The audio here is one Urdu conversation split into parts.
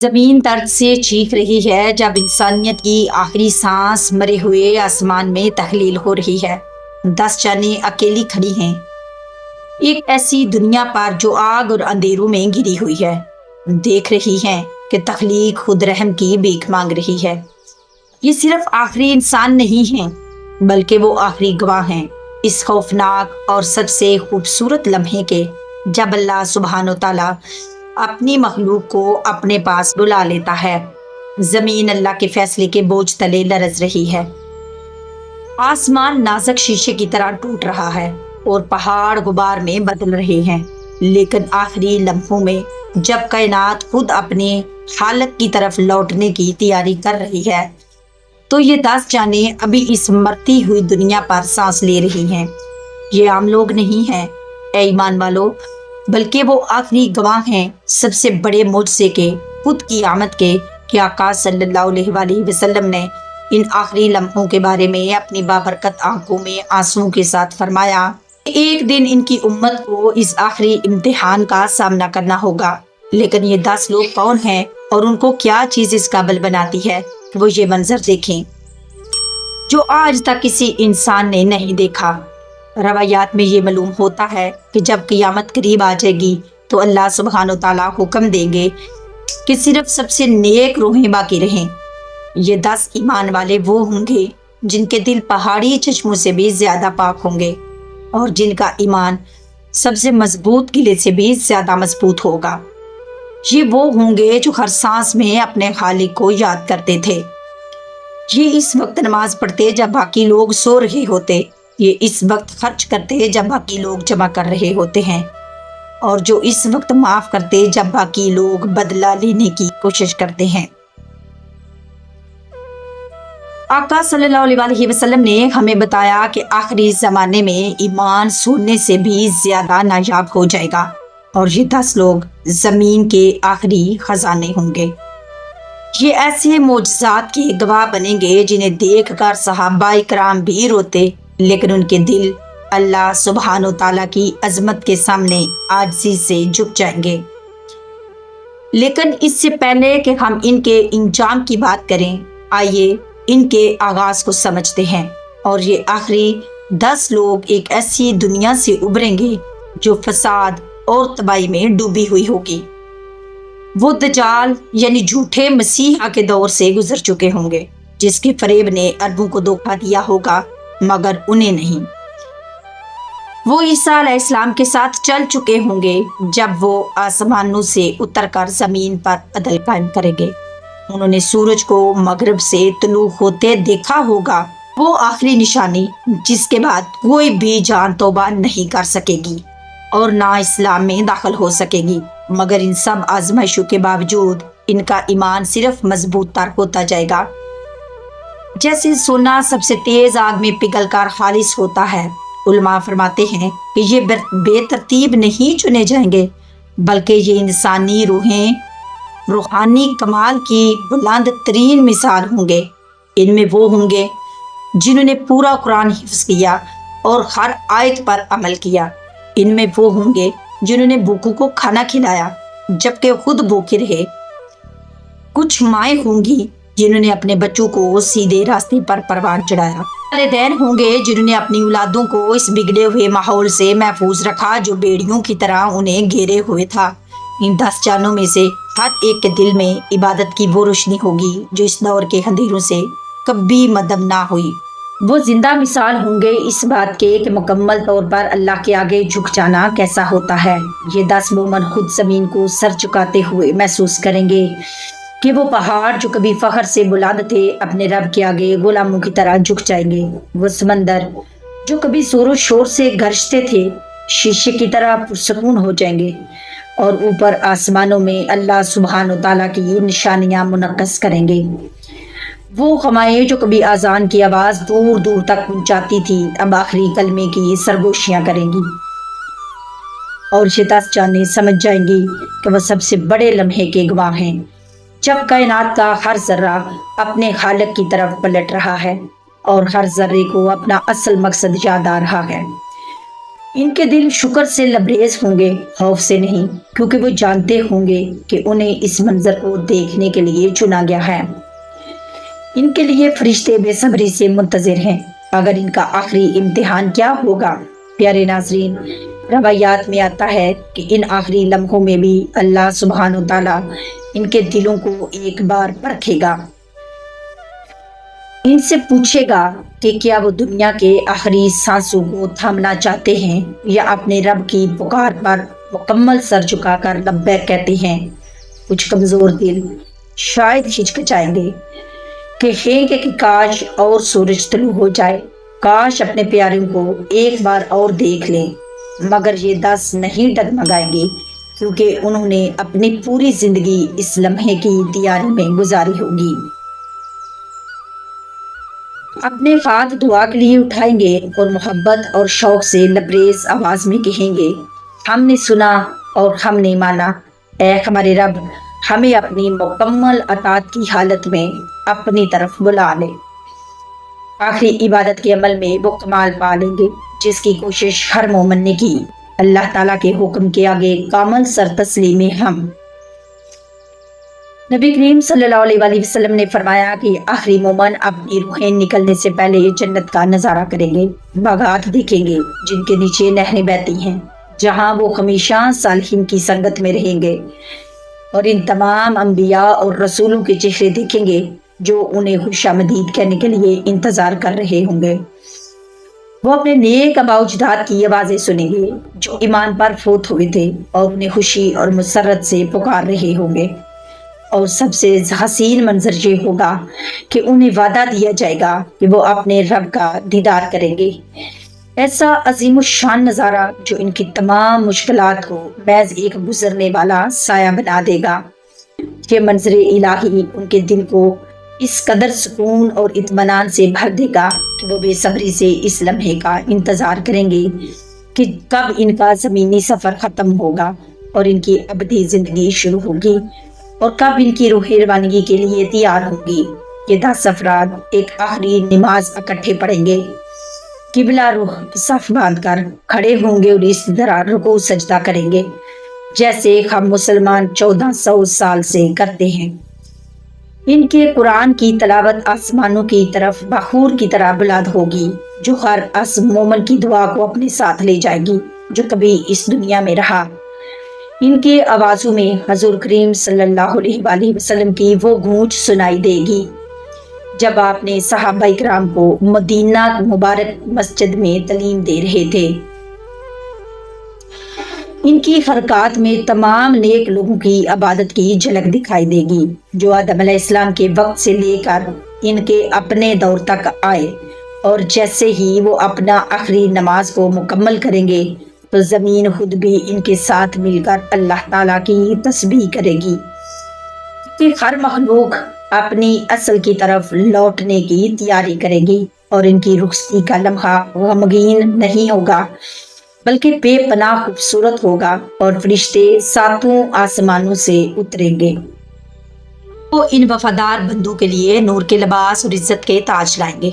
زمین درد سے چیخ رہی ہے جب انسانیت کی آخری سانس مرے ہوئے آسمان میں تحلیل ہو رہی ہے۔ 10 جانیں اکیلی کھڑی ہیں ایک ایسی دنیا پر جو آگ اور اندھیروں میں گری ہوئی ہے۔ دیکھ رہی ہیں کہ تخلیق خود رحم کی بھیک مانگ رہی ہے۔ یہ صرف آخری انسان نہیں ہیں بلکہ وہ آخری گواہ ہیں اس خوفناک اور سب سے خوبصورت لمحے کے، جب اللہ سبحانہ و تعالیٰ اپنی مخلوق کو اپنے پاس بلا لیتا ہے۔ زمین اللہ کے فیصلے کے بوجھ تلے لرز رہی ہے۔ آسمان نازک شیشے کی طرح ٹوٹ رہا ہے اور پہاڑ غبار میں بدل رہے ہیں، لیکن آخری لمحوں میں جب کائنات خود اپنے حالت کی طرف لوٹنے کی تیاری کر رہی ہے تو یہ 10 جانیں ابھی اس مرتی ہوئی دنیا پر سانس لے رہی ہیں۔ یہ عام لوگ نہیں ہیں اے ایمان والو، بلکہ وہ آخری گواہ ہیں سب سے بڑے معجزے کے، خود کی آمد کے، کہ آقا صلی اللہ علیہ وآلہ وسلم نے ان آخری لمحوں کے بارے میں اپنی بابرکت آنکھوں میں آنسوؤں کے ساتھ فرمایا کہ ایک دن ان کی امت کو اس آخری امتحان کا سامنا کرنا ہوگا۔ لیکن یہ 10 لوگ کون ہیں اور ان کو کیا چیز اس قابل بناتی ہے کہ وہ یہ منظر دیکھیں جو آج تک کسی انسان نے نہیں دیکھا۔ روایات میں یہ معلوم ہوتا ہے کہ جب قیامت قریب آ جائے گی تو اللہ سبحانہ و تعالیٰ حکم دیں گے کہ صرف سب سے نیک روحیں باقی رہیں۔ یہ 10 ایمان والے وہ ہوں گے جن کے دل پہاڑی چشموں سے بھی زیادہ پاک ہوں گے اور جن کا ایمان سب سے مضبوط قلعے سے بھی زیادہ مضبوط ہوگا۔ یہ وہ ہوں گے جو ہر سانس میں اپنے خالق کو یاد کرتے تھے۔ یہ اس وقت نماز پڑھتے جب باقی لوگ سو رہے ہوتے، یہ اس وقت خرچ کرتے جب باقی لوگ جمع کر رہے ہوتے ہیں، اور جو اس وقت معاف کرتے جب باقی لوگ بدلہ لینے کی کوشش کرتے ہیں۔ آقا صلی اللہ علیہ وآلہ وسلم نے ہمیں بتایا کہ آخری زمانے میں ایمان سونے سے بھی زیادہ نایاب ہو جائے گا، اور یہ 10 لوگ زمین کے آخری خزانے ہوں گے۔ یہ ایسے معجزات کے گواہ بنیں گے جنہیں دیکھ کر صحابہ کرام بھی روتے، لیکن ان کے دل اللہ سبحانہ و تعالیٰ کی عظمت کے سامنے عاجزی سے جھک جائیں گے۔ لیکن اس سے پہلے کہ ہم ان کے انجام کی بات کریں، آئیے ان کے آغاز کو سمجھتے ہیں۔ اور یہ آخری 10 لوگ ایک ایسی دنیا سے ابھریں گے جو فساد اور تباہی میں ڈوبی ہوئی ہوگی۔ وہ دجال یعنی جھوٹے مسیحا کے دور سے گزر چکے ہوں گے، جس کے فریب نے اربوں کو دھوکہ دیا ہوگا مگر انہیں نہیں۔ وہ عیسیٰ علیہ السلام کے ساتھ چل چکے ہوں گے جب وہ آسمانوں سے اتر کر زمین پر عدل قائم کریں گے۔ انہوں نے سورج کو مغرب سے طلوع ہوتے دیکھا ہوگا، وہ آخری نشانی جس کے بعد کوئی بھی جان توبہ نہیں کر سکے گی اور نہ اسلام میں داخل ہو سکے گی، مگر ان سب آزمائشوں کے باوجود ان کا ایمان صرف مضبوط تر ہوتا جائے گا۔ جیسے سونا سب سے تیز آگ میں پگھل کر خالص ہوتا ہے، علماء فرماتے ہیں کہ یہ بے ترتیب نہیں چنے جائیں گے، بلکہ یہ انسانی روحیں روحانی کمال کی بلند ترین مثال ہوں گے۔ ان میں وہ ہوں گے جنہوں نے پورا قرآن حفظ کیا اور ہر آیت پر عمل کیا۔ ان میں وہ ہوں گے جنہوں نے بھوکوں کو کھانا کھلایا جبکہ خود بھوکے رہے۔ کچھ مائیں ہوں گی جنہوں نے اپنے بچوں کو سیدھے راستے پر پروان چڑھایا۔ والدین ہوں گے جنہوں نے اپنی اولادوں کو اس بگڑے ہوئے ماحول سے محفوظ رکھا جو بیڑیوں کی طرح انہیں گھیرے ہوئے تھا۔ ان 10 جانوں میں سے ہر ایک کے دل میں عبادت کی وہ روشنی ہوگی جو اس دور کے اندھیروں سے کبھی مدھم نہ ہوئی۔ وہ زندہ مثال ہوں گے اس بات کے کہ مکمل طور پر اللہ کے آگے جھک جانا کیسا ہوتا ہے۔ یہ 10 مومن خود زمین کو سر جھکاتے ہوئے محسوس کریں گے کہ وہ پہاڑ جو کبھی فخر سے بلند تھے اپنے رب کے آگے غلاموں کی طرح جھک جائیں گے۔ وہ سمندر جو کبھی زور و شور سے گرجتے تھے شیشے کی طرح پرسکون ہو جائیں گے، اور اوپر آسمانوں میں اللہ سبحانہ و تعالیٰ کی نشانیاں منعکس کریں گے۔ وہ خمائیں جو کبھی اذان کی آواز دور دور تک پہنچاتی تھی اب آخری کلمے کی سرگوشیاں کریں گی، اور یہ 10 جانیں سمجھ جائیں گی کہ وہ سب سے بڑے لمحے کے گواہ ہیں جب کائنات کا ہر ذرہ اپنے خالق کی طرف پلٹ رہا ہے اور ہر ذرے کو اپنا اصل مقصد یاد آ رہا ہے۔ ان کے دل شکر سے لبریز ہوں گے، خوف سے نہیں، کیونکہ وہ جانتے ہوں گے کہ انہیں اس منظر کو دیکھنے کے لیے چنا گیا ہے۔ ان کے لیے فرشتے بے صبری سے منتظر ہیں۔ اگر ان کا آخری امتحان کیا ہوگا؟ پیارے ناظرین، روایات میں آتا ہے کہ ان آخری لمحوں میں بھی اللہ سبحانہ و تعالیٰ ان کے دلوں کو ایک بار پرکھے گا، ان سے پوچھے گا کہ کیا وہ دنیا کے آخری سانسوں کو تھامنا چاہتے ہیں یا اپنے رب کی پکار پر مکمل سر جھکا کر لبیک کہتے ہیں۔ کچھ کمزور دل شاید ہچکچائیں گے، کہیں گے کہ کاش اور سورج طلوع ہو جائے، کاش اپنے پیاروں کو ایک بار اور دیکھ لیں، مگر یہ دس نہیں ڈگمگائیں گے، کیونکہ انہوں نے اپنی پوری زندگی اس لمحے کی تیاری میں گزاری ہوگی۔ اپنے ہاتھ دعا کے لیے اٹھائیں گے اور محبت اور شوق سے لبریز آواز میں کہیں گے، ہم نے سنا اور ہم نے مانا، اے ہمارے رب، ہمیں اپنی مکمل اطاعت کی حالت میں اپنی طرف بلا لے۔ آخری عبادت کے عمل میں وہ کمال پا لیں گے جس کی کوشش ہر مومن نے کی، اللہ تعالیٰ کے حکم کے آگے کامل سر تسلیم ہم۔ نبی کریم صلی اللہ علیہ وآلہ وسلم نے فرمایا کہ آخری مومن اپنی روحیں نکلنے سے پہلے جنت کا نظارہ کریں گے، باغات دیکھیں گے جن کے نیچے نہریں بہتی ہیں، جہاں وہ ہمیشہ صالحین کی سنگت میں رہیں گے، اور ان تمام انبیاء اور رسولوں کے چہرے دیکھیں گے جو انہیں خوش آمدید کہنے کے لیے انتظار کر رہے ہوں گے۔ وہ اپنے نیک آباء و اجداد کی آوازیں سنیں گے جو ایمان پر فوت ہوئے تھے اور انہیں خوشی اور مسرت سے پکار رہے ہوں گے، اور سب سے حسین منظر یہ ہوگا کہ انہیں وعدہ دیا جائے گا کہ وہ اپنے رب کا دیدار کریں گے۔ ایسا عظیم الشان نظارہ جو ان کی تمام مشکلات کو محض ایک گزرنے والا سایہ بنا دے گا۔ یہ منظر الہی ان کے دل کو اس قدر سکون اور اطمینان سے بھر دے گا کہ وہ بے صبری سے اس لمحے کا انتظار کریں گے کہ کب ان کا زمینی سفر ختم ہوگا اور ان کی ابدی زندگی شروع ہوگی، اور کب ان کی روح روانگی کے لیے تیار ہوگی۔ یہ 10 افراد ایک آخری نماز اکٹھے پڑھیں گے، قبلہ رخ صف باندھ کر کھڑے ہوں گے اور اس طرح رکوع سجدہ کریں گے جیسے ہم مسلمان 1400 سال سے کرتے ہیں۔ ان کے قرآن کی تلاوت آسمانوں کی طرف بخور کی طرح بلند ہوگی جو ہر مومن کی دعا کو اپنے ساتھ لے جائے گی جو کبھی اس دنیا میں رہا۔ ان کے آوازوں میں حضور کریم صلی اللہ علیہ وآلہ وسلم کی وہ گونج سنائی دے گی جب آپ نے صحابہ کرام کو مدینہ مبارک مسجد میں تعلیم دے رہے تھے۔ ان کی حرکات میں تمام نیک لوگوں کی عبادت کی جھلک دکھائی دے گی جو آدم علیہ السلام کے وقت سے لے کر ان کے اپنے دور تک آئے، اور جیسے ہی وہ اپنا آخری نماز کو مکمل کریں گے تو زمین خود بھی ان کے ساتھ مل کر اللہ تعالیٰ کی تسبیح کرے گی کہ ہر مخلوق اپنی اصل کی طرف لوٹنے کی تیاری کرے گی، اور ان کی رخصتی کا لمحہ غمگین نہیں ہوگا بلکہ بے پناہ خوبصورت ہوگا، اور فرشتے 7 آسمانوں سے اتریں گے۔ وہ ان وفادار بندوں کے لیے نور کے لباس اور عزت کے تاج لائیں گے۔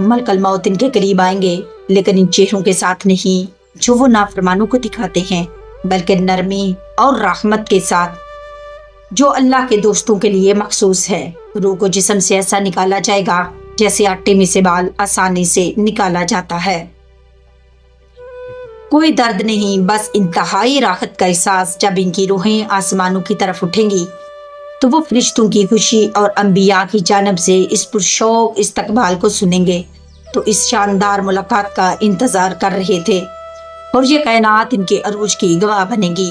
ملک الموت ان کے قریب آئیں گے، لیکن ان چہروں کے ساتھ نہیں جو وہ نافرمانوں کو دکھاتے ہیں، بلکہ نرمی اور رحمت کے ساتھ جو اللہ کے دوستوں کے لیے مخصوص ہے۔ روح کو جسم سے ایسا نکالا جائے گا جیسے آٹے میں سے بال آسانی سے نکالا جاتا ہے۔ کوئی درد نہیں، بس انتہائی راحت کا احساس۔ جب ان کی روحیں آسمانوں کی طرف اٹھیں گی تو وہ فرشتوں کی خوشی اور انبیاء کی جانب سے اس پرشوق استقبال کو سنیں گے تو اس شاندار ملاقات کا انتظار کر رہے تھے، اور یہ کائنات ان کے عروج کی گواہ بنے گی۔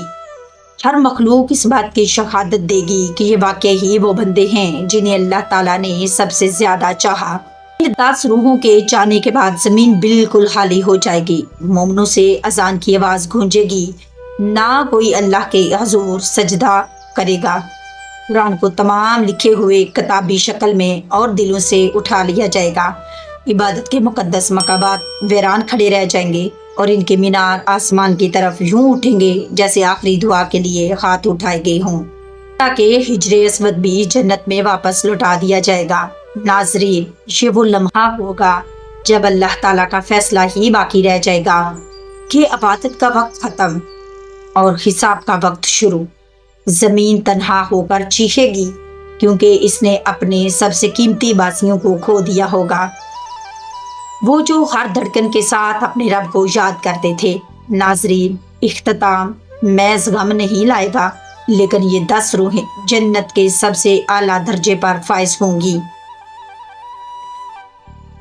ہر مخلوق اس بات کی شہادت دے گی کہ یہ واقعی ہی وہ بندے ہیں جنہیں اللہ تعالیٰ نے سب سے زیادہ چاہا۔ 10 روحوں کے جانے کے بعد زمین بالکل خالی ہو جائے گی، مومنوں سے اذان کی آواز گونجے گی، نہ کوئی اللہ کے حضور سجدہ کرے گا۔ قرآن کو تمام لکھے ہوئے کتابی شکل میں اور دلوں سے اٹھا لیا جائے گا۔ عبادت کے مقدس مقامات ویران کھڑے رہ جائیں گے، اور ان کے مینار آسمان کی طرف یوں اٹھیں گے جیسے آخری دعا کے لیے ہاتھ اٹھائے گئے ہوں، تاکہ حجر اسود بھی جنت میں واپس لوٹا دیا جائے گا۔ ناظرین، یہ وہ لمحہ ہوگا جب اللہ تعالیٰ کا فیصلہ ہی باقی رہ جائے گا۔ کہ عبادت کا وقت ختم اور حساب کا وقت شروع۔ زمین تنہا ہو کر چیخے گی کیونکہ اس نے اپنے سب سے قیمتی باسیوں کو کھو دیا ہوگا، وہ جو ہر دھڑکن کے ساتھ اپنے رب کو یاد کرتے تھے۔ ناظرین، اختتام محض غم نہیں لائے گا، لیکن یہ 10 روحیں جنت کے سب سے اعلیٰ درجے پر فائز ہوں گی،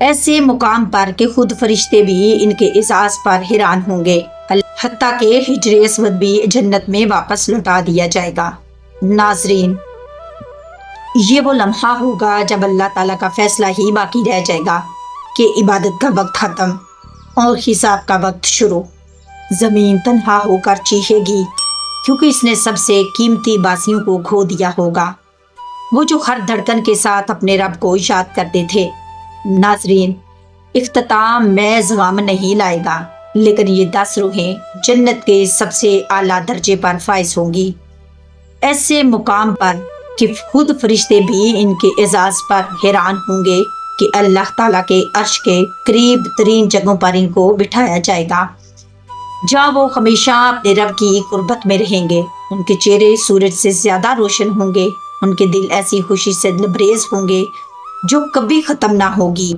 ایسے مقام پر کہ خود فرشتے بھی ان کے اعزاز پر حیران ہوں گے، حتیٰ کہ حجر اسود بھی جنت میں واپس لوٹا دیا جائے گا۔ ناظرین، یہ وہ لمحہ ہوگا جب اللہ تعالیٰ کا فیصلہ ہی باقی رہ جائے گا کہ عبادت کا وقت ختم اور حساب کا وقت شروع۔ زمین تنہا ہو کر چیخے گی کیونکہ اس نے سب سے قیمتی باسیوں کو کھو دیا ہوگا، وہ جو ہر دھڑکن کے ساتھ اپنے رب کو یاد کرتے تھے۔ ناظرین، اختتام محض غم نہیں لائے گا، لیکن یہ 10 روحیں جنت کے سب سے اعلیٰ درجے پر فائز ہوں گی، ایسے مقام پر کہ خود فرشتے بھی ان کے اعزاز پر حیران ہوں گے کہ اللہ تعالیٰ کے عرش کے قریب ترین جگہوں پر ان کو بٹھایا جائے گا، جہاں وہ ہمیشہ اپنے رب کی قربت میں رہیں گے۔ ان کے چہرے سورج سے زیادہ روشن ہوں گے، ان کے دل ایسی خوشی سے لبریز ہوں گے جو کبھی ختم نہ ہوگی۔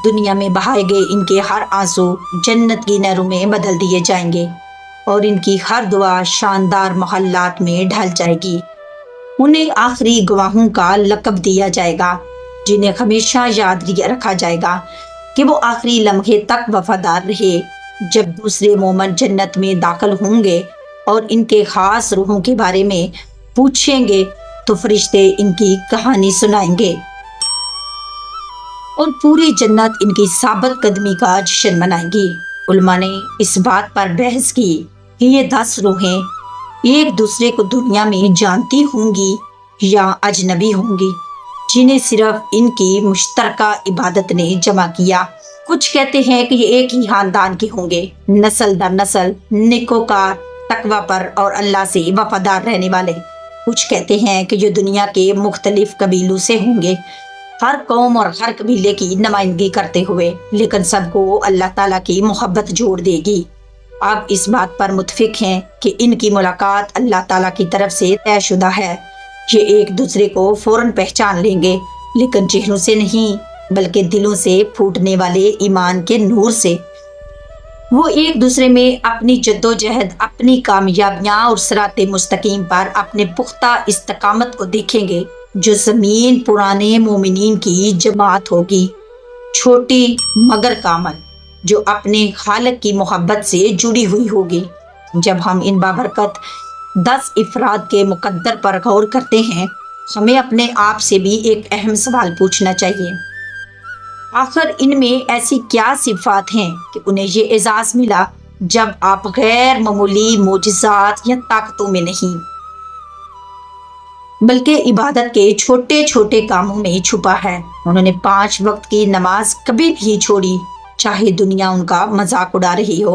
دنیا میں بہائے گئے ان کے ہر آنسو جنت کی نہروں میں بدل دیے جائیں گے اور ان کی ہر دعا شاندار محلات میں ڈھل جائے گی۔ انہیں آخری گواہوں کا لقب دیا جائے گا، جنہیں ہمیشہ یاد رکھا جائے گا کہ وہ آخری لمحے تک وفادار رہے۔ جب دوسرے مومن جنت میں داخل ہوں گے اور ان کے خاص روحوں کے بارے میں پوچھیں گے تو فرشتے ان کی کہانی سنائیں گے اور پوری جنت ان کی ثابت قدمی کا جشن منائے گی۔ علماء نے اس بات پر بحث کی کہ یہ 10 روحیں ایک دوسرے کو دنیا میں جانتی ہوں گی یا اجنبی ہوں گی، جنہیں صرف ان کی مشترکہ عبادت نے جمع کیا۔ کچھ کہتے ہیں کہ یہ ایک ہی خاندان کے ہوں گے، نسل در نسل نیکوکار، تقوی پر اور اللہ سے وفادار رہنے والے۔ کچھ کہتے ہیں کہ یہ دنیا کے مختلف قبیلوں سے ہوں گے، ہر قوم اور ہر قبیلے کی نمائندگی کرتے ہوئے، لیکن سب کو اللہ تعالیٰ کی محبت جوڑ دے گی۔ آپ اس بات پر متفق ہیں کہ ان کی ملاقات اللہ تعالیٰ کی طرف سے طے شدہ ہے۔ یہ ایک دوسرے کو فوراً پہچان لیں گے، لیکن چہروں سے نہیں بلکہ دلوں سے پھوٹنے والے ایمان کے نور سے۔ وہ ایک دوسرے میں اپنی جدوجہد، اپنی کامیابیاں اور صراط مستقیم پر اپنے پختہ استقامت کو دیکھیں گے، جو زمین پرانے مومنین کی جماعت ہوگی، چھوٹی مگر کامل، جو اپنے خالق کی محبت سے جڑی ہوئی ہوگی۔ جب ہم ان بابرکت 10 افراد کے مقدر پر غور کرتے ہیں، ہمیں اپنے آپ سے بھی ایک اہم سوال پوچھنا چاہیے۔ آخر ان میں ایسی کیا صفات ہیں کہ انہیں یہ اعزاز ملا جب آپ غیر معمولی معجزات یا طاقتوں میں نہیں، بلکہ عبادت کے چھوٹے چھوٹے کاموں میں چھپا ہے؟ انہوں نے 5 وقت کی نماز کبھی نہیں چھوڑی، چاہے دنیا ان کا مذاق اڑا رہی ہو،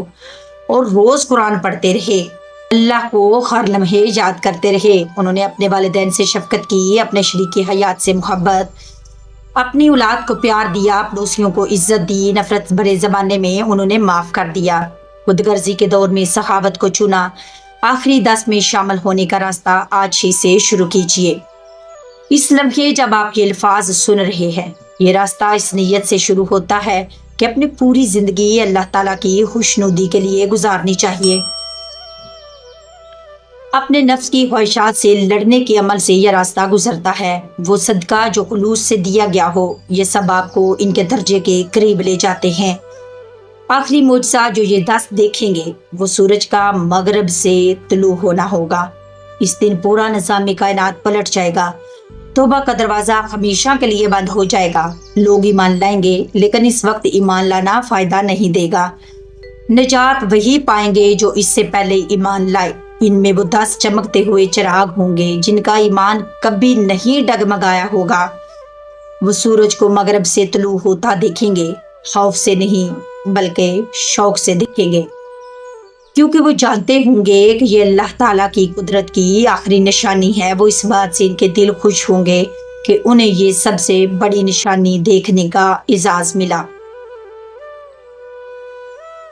اور روز قرآن پڑھتے رہے، اللہ کو ہر لمحے یاد کرتے رہے۔ انہوں نے اپنے والدین سے شفقت کی، اپنے شریک حیات سے محبت، اپنی اولاد کو پیار دیا، پڑوسیوں کو عزت دی، نفرت بھرے زمانے میں انہوں نے معاف کر دیا، خود غرضی کے دور میں سخاوت کو چنا۔ آخری 10 میں شامل ہونے کا راستہ آج ہی سے شروع کیجیے۔ اس لمحے جب آپ یہ الفاظ سن رہے ہیں، یہ راستہ اس نیت سے شروع ہوتا ہے کہ اپنی پوری زندگی اللہ تعالیٰ کی خوشنودی کے لیے گزارنی چاہیے۔ اپنے نفس کی خواہشات سے لڑنے کے عمل سے یہ راستہ گزرتا ہے۔ وہ صدقہ جو خلوص سے دیا گیا ہو، یہ سب آپ کو ان کے درجے کے قریب لے جاتے ہیں۔ آخری معجزہ جو یہ 10 دیکھیں گے، وہ سورج کا مغرب سے طلوع ہونا ہوگا۔ اس دن پورا نظام کائنات پلٹ جائے گا، توبہ کا دروازہ ہمیشہ کے لیے بند ہو جائے گا۔ لوگ ایمان لائیں گے، لیکن اس وقت ایمان لانا فائدہ نہیں دے گا۔ نجات وہی پائیں گے جو اس سے پہلے ایمان لائے۔ ان میں وہ 10 چمکتے ہوئے چراغ ہوں گے جن کا ایمان کبھی نہیں ڈگمگایا ہوگا۔ وہ سورج کو مغرب سے طلوع ہوتا دیکھیں گے، خوف سے نہیں بلکہ شوق سے دیکھیں گے، کیونکہ وہ جانتے ہوں گے کہ یہ اللہ تعالیٰ کی قدرت کی آخری نشانی ہے۔ وہ اس بات سے ان کے دل خوش ہوں گے کہ انہیں یہ سب سے بڑی نشانی دیکھنے کا اعزاز ملا۔